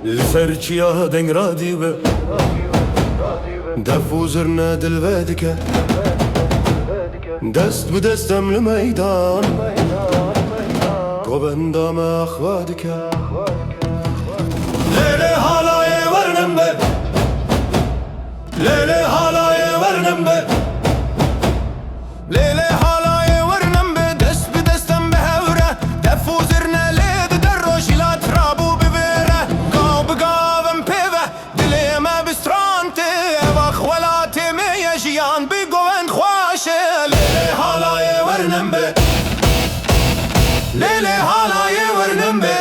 الفرچیا دنگ را دیوه دفوزرنا دلوادك دست بدستم لميدان وبندام أخوادك ليلي هالاي ورنمبي ليلي هالاي ورنمبي ليلي هالاي ورنمبي دست بدستم بهورة دفوزرنا ليد دروش لا ترابو ببيرة قاو بقاوم بيبه دلي ما بسترانتي واخولاتي ميجيان بيقوين خواشي ليلي هالاي ورنمبي ليلي هالاي ورنمبي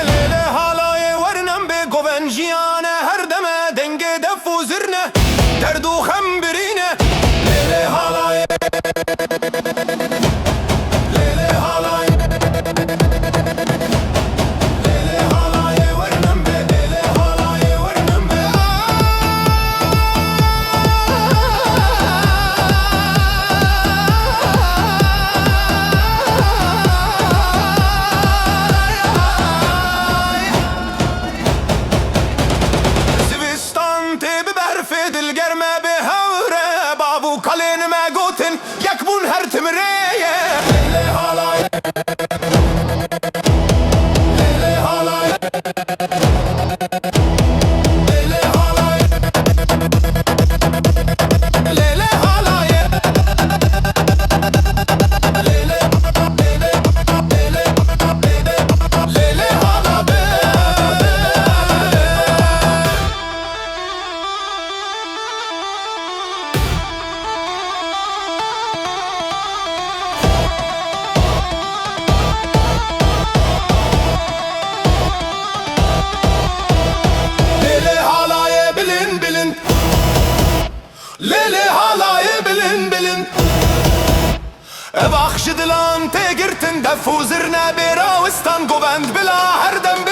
ليلي هالاي ورنمبي قوين جيانة هردمة دنگي دفوزرنا دردو خمبرينة ليلي هالاي ليلي هالاي ليلي هالاي ورنمبي ليلي هالاي ورنمبي القرمة بهورة بابو قلين ما قوتن يكبون هرتم ريه ليلي هالاي ليلي هالاي ليلي هالاي ليلي هالاي ليلي ليلي هالاي ليلي هالاي بلن بلن بخش دلان تقرتن دفوزرنا براوستان قوبند بلا هردم